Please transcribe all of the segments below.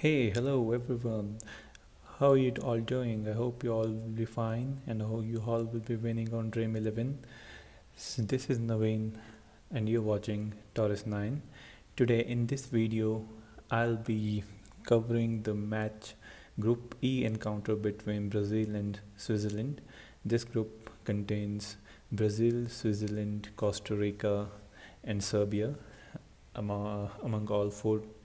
Hey, hello everyone. How are you all doing? I hope you all will be fine and I hope you all will be winning on Dream 11. So this is Naveen and you're watching Torres 9. Today in this video, I'll be covering the match Group E encounter between Brazil and Switzerland. This group contains Brazil, Switzerland, Costa Rica, and Serbia. Among all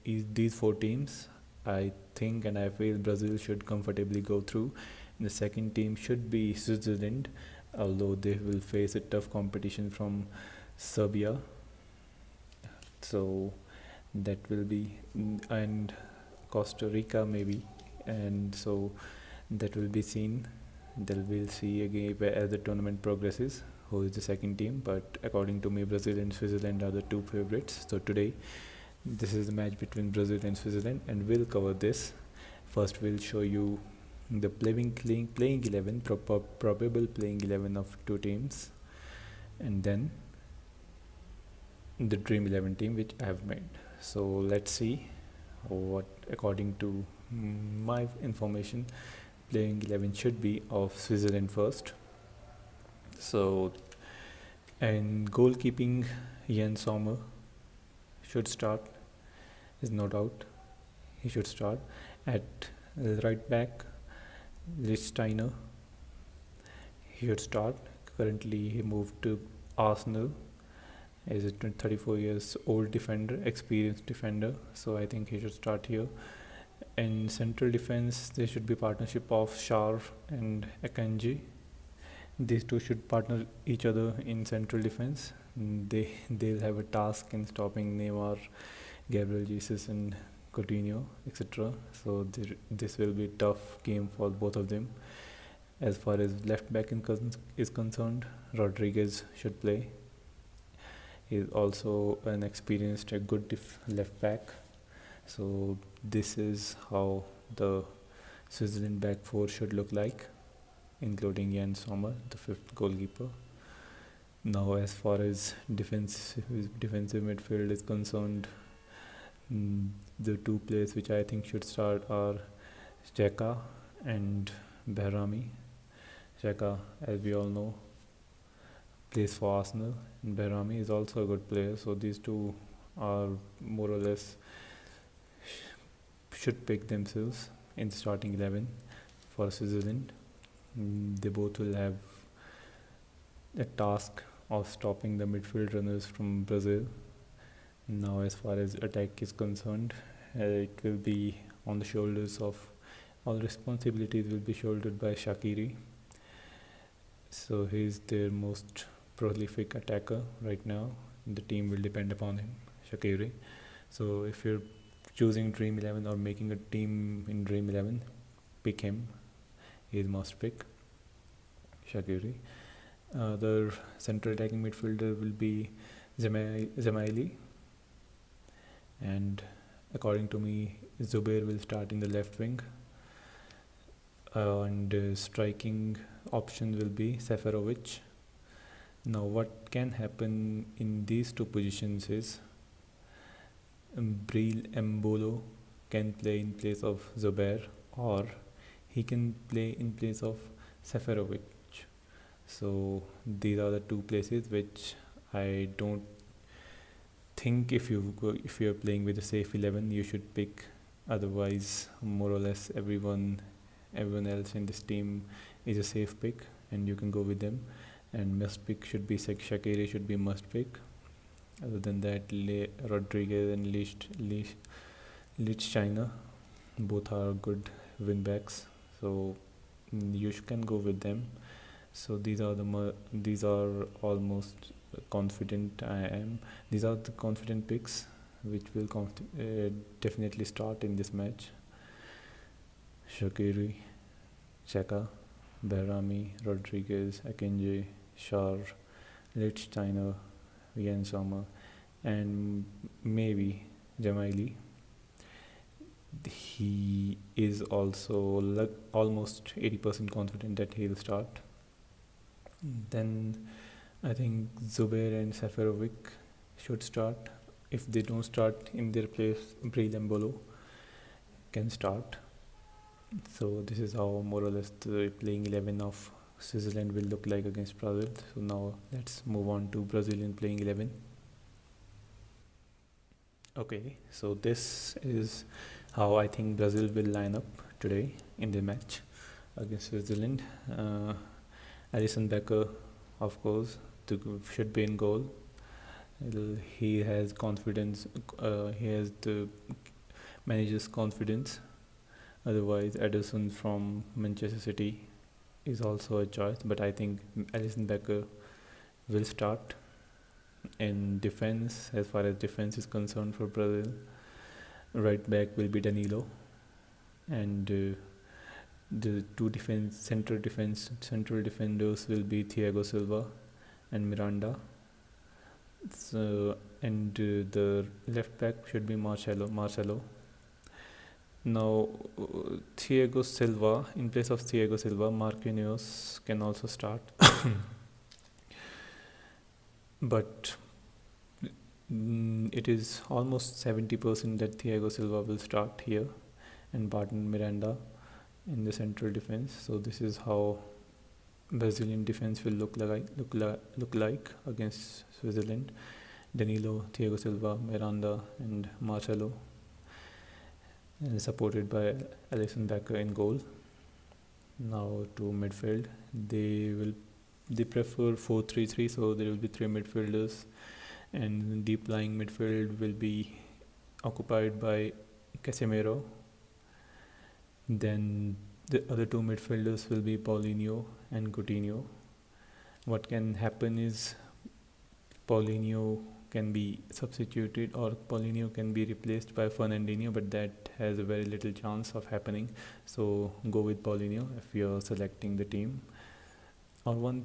these four teams, I think and I feel Brazil should comfortably go through. And the second team should be Switzerland, although they will face a tough competition from Serbia. So that will be, and Costa Rica maybe, and so that will be seen. That we'll see again as the tournament progresses who is the second team. But according to me, Brazil and Switzerland are the two favorites. So today this is the match between Brazil and Switzerland, and we'll cover this. First, we'll show you the playing 11, probable playing 11 of two teams, and then the Dream 11 team which I have made. So let's see what, according to my information, playing 11 should be of Switzerland first. So, and goalkeeping, Jens Sommer should start, is no doubt. He should start. At right back, Lichtsteiner, he should start. Currently, he moved to Arsenal. Is a 34 years old defender, experienced defender. So I think he should start here. In central defense, there should be partnership of Shar and Akanji. These two should partner each other in central defense. They'll have a task in stopping Neymar, Gabriel Jesus, and Coutinho, etc. So this will be a tough game for both of them. As far as left back is concerned, Rodriguez should play. He is also an experienced, a good left back. So this is how the Switzerland back four should look like, including Jens Sommer, the fifth goalkeeper. Now, as far as defensive midfield is concerned, the two players which I think should start are Xhaka and Behrami. Xhaka, as we all know, plays for Arsenal, and Behrami is also a good player. So these two are more or less should pick themselves in starting 11 for Switzerland. They both will have a task of stopping the midfield runners from Brazil. Now, as far as attack is concerned, it will be on the shoulders of all responsibilities will be shouldered by Shaqiri. So he is their most prolific attacker right now. The team will depend upon him, Shaqiri. So if you're choosing Dream 11 or making a team in Dream 11, pick him. He is must pick, Shaqiri. The central attacking midfielder will be Zemaili, and according to me, Zubair will start in the left wing, and striking option will be Seferovic. Now, what can happen in these two positions is Bril Embolo can play in place of Zubair, or he can play in place of Seferovic. So these are the two places which I don't think if you're playing with a safe 11 you should pick. Otherwise, more or less everyone else in this team is a safe pick and you can go with them. And must pick should be Shaqiri should be must pick. Other than that, Rodriguez and Lichtsteiner both are good wing backs, so you can go with them. So these are almost confident I am. These are the confident picks which will definitely start in this match. Shaqiri, Xhaka, Behrami, Rodriguez, Akanji, Shar, Lichtsteiner, Jens Sommer, and maybe Jamaili. He is also almost 80% confident that he'll start. Then I think Zubair and Seferovic should start. If they don't start in their place, Bril Embolo can start. So this is how more or less the playing 11 of Switzerland will look like against Brazil. So now let's move on to Brazilian playing 11. Okay, so this is how I think Brazil will line up today in the match against Switzerland. Alisson Becker, of course, should be in goal. He has confidence. He has the manager's confidence. Otherwise, Ederson from Manchester City is also a choice, but I think Alisson Becker will start. In defense, as far as defense is concerned for Brazil, right back will be Danilo, and the two central defenders will be Thiago Silva and Miranda. So, and the left back should be Marcelo. Now, Thiago Silva, in place of Thiago Silva, Marquinhos can also start. But it is almost 70% that Thiago Silva will start here, and Barton Miranda in the central defense. So this is how Brazilian defense will look like against Switzerland. Danilo, Thiago Silva, Miranda, and Marcelo, supported by Alisson Becker in goal. Now to midfield, they prefer 4-3-3, so there will be three midfielders, and deep lying midfield will be occupied by Casemiro. Then the other two midfielders will be Paulinho and Coutinho. What can happen is Paulinho can be substituted or Paulinho can be replaced by Fernandinho, but that has a very little chance of happening. So go with Paulinho if you're selecting the team. Or one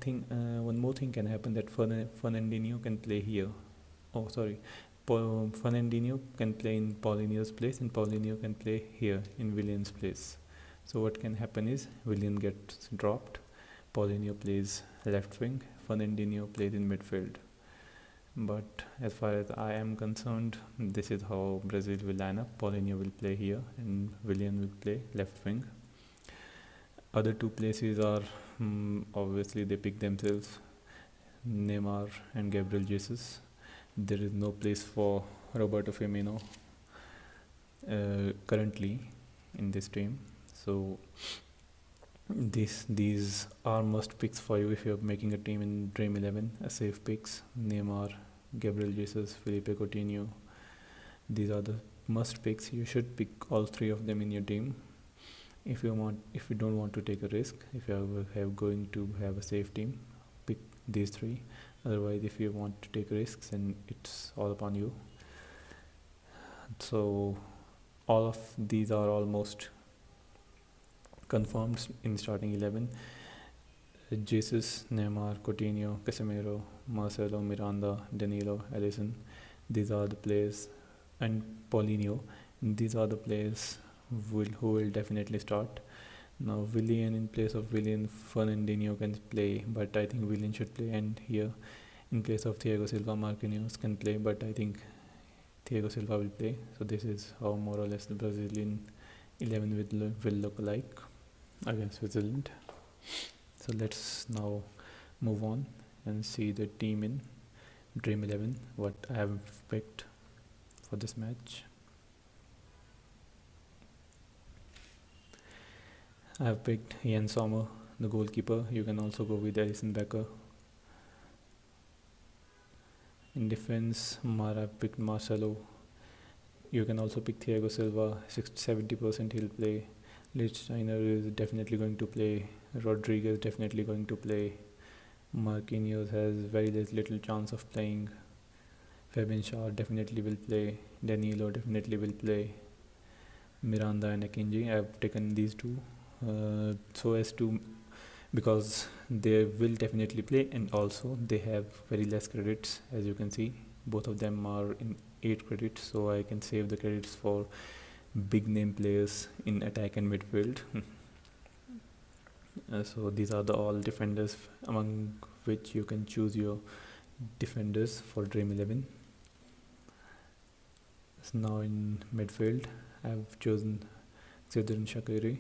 more thing can happen, that Fernandinho can play here. Oh, sorry. Fernandinho can play in Paulinho's place, and Paulinho can play here in Willian's place. So what can happen is Willian gets dropped, Paulinho plays left wing, Fernandinho plays in midfield. But as far as I am concerned, this is how Brazil will line up. Paulinho will play here and Willian will play left wing. Other two places are obviously they pick themselves, Neymar and Gabriel Jesus. There is no place for Roberto Firmino currently in this team. So these are must picks for you if you're making a team in Dream 11. Safe picks: Neymar, Gabriel Jesus, Felipe Coutinho. These are the must picks. You should pick all three of them in your team. If you don't want to take a risk, if you are going to have a safe team, pick these three. Otherwise, if you want to take risks, then it's all upon you. So all of these are almost confirmed in starting 11. Jesus, Neymar, Coutinho, Casemiro, Marcelo, Miranda, Danilo, Alisson. These are the players, and Paulinho. These are the players who will definitely start. Now Willian, in place of Willian, Fernandinho can play, but I think Willian should play. And here, in place of Thiago Silva, Marquinhos can play, but I think Thiago Silva will play. So this is how more or less the Brazilian 11 will look like against Switzerland. So let's now move on and see the team in Dream 11, what I have picked for this match. I have picked Jan Sommer, the goalkeeper. You can also go with Alisson Becker. In defense, I've picked Marcelo. You can also pick Thiago Silva. 70% he'll play. Lichtsteiner is definitely going to play. Rodriguez definitely going to play. Marquinhos has very little chance of playing. Fabian Schär definitely will play. Danilo definitely will play. Miranda and Akinji, I've taken these two so as to, because they will definitely play, and also they have very less credits. As you can see, both of them are in 8 credits, so I can save the credits for big name players in attack and midfield. So these are all defenders, among which you can choose your defenders for Dream 11. So now in midfield, I've chosen Sidran Shaqiri.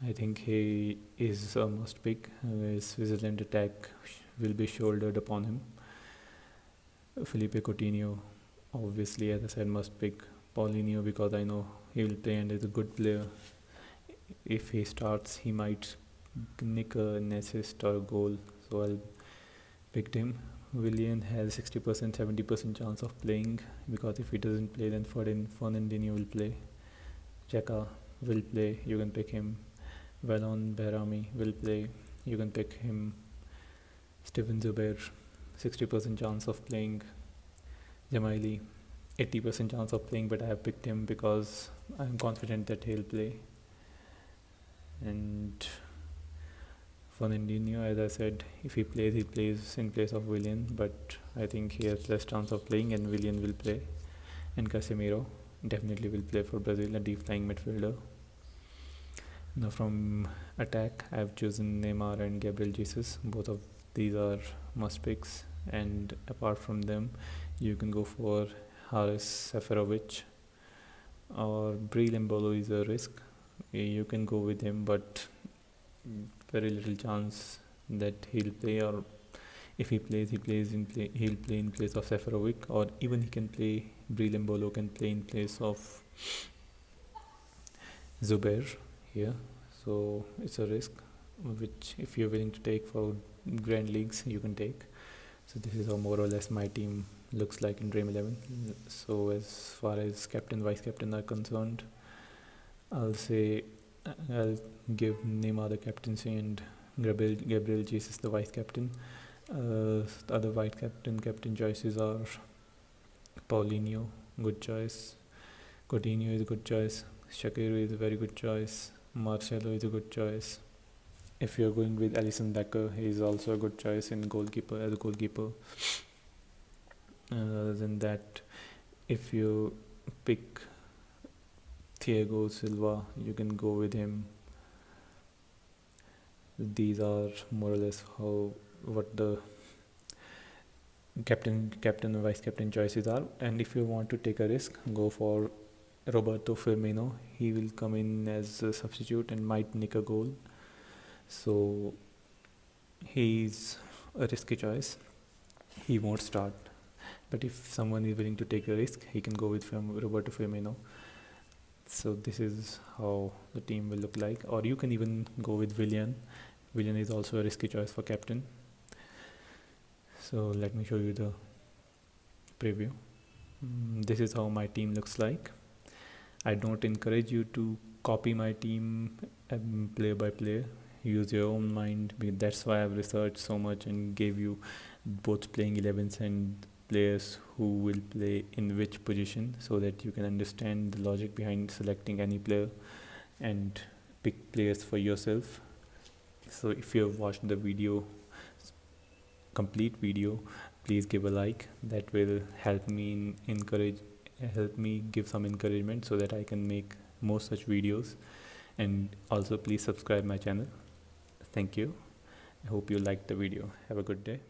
I think he is a must pick. His Switzerland attack will be shouldered upon him. Felipe Coutinho, obviously, as I said, must pick. Paulinho, because I know he will play and is a good player. If he starts, he might nick an assist or a goal, so I'll pick him. Willian has 60%, 70% chance of playing, because if he doesn't play, then Fernandinho will play. Xhaka will play, you can pick him. Valon Behrami will play, you can pick him. Steven Zubair, 60% chance of playing. Jamaili, 80% chance of playing, but I have picked him because I'm confident that he'll play. And Fernandinho, as I said, if he plays in place of Willian, but I think he has less chance of playing, and Willian will play. And Casemiro definitely will play for Brazil, a deep flying midfielder. Now from attack, I have chosen Neymar and Gabriel Jesus. Both of these are must picks, and apart from them, you can go for Haris Seferovic, or Breel Embolo is a risk. You can go with him, but very little chance that he'll play, or if he plays, he'll play in place of Seferovic, or even he can play. Breel Embolo can play in place of Zubair here, so it's a risk which, if you're willing to take for grand leagues, you can take. So this is how more or less my team looks like in Dream 11. So as far as captain, vice captain are concerned, I'll give Neymar the captaincy and Gabriel Jesus the vice captain. The other vice captain choices are Paulinho, good choice. Coutinho is a good choice. Shaqiri is a very good choice. Marcelo is a good choice. If you're going with Alisson Becker, he is also a good choice as a goalkeeper. Other than that, if you pick Thiago Silva, you can go with him. These are more or less what the captain and vice captain choices are. And if you want to take a risk, go for Roberto Firmino. He will come in as a substitute and might nick a goal, so he's a risky choice. He won't start, but if someone is willing to take a risk, he can go with Roberto Firmino. So this is how the team will look like. Or you can even go with Willian. Willian is also a risky choice for captain. So let me show you the preview. This is how my team looks like. I don't encourage you to copy my team player by player. Use your own mind. That's why I've researched so much and gave you both playing 11s and players who will play in which position, so that you can understand the logic behind selecting any player and pick players for yourself. So if you have watched the complete video, please give a like. That will help me give some encouragement, so that I can make more such videos. And also please subscribe my channel. Thank you. I hope you liked the video. Have a good day.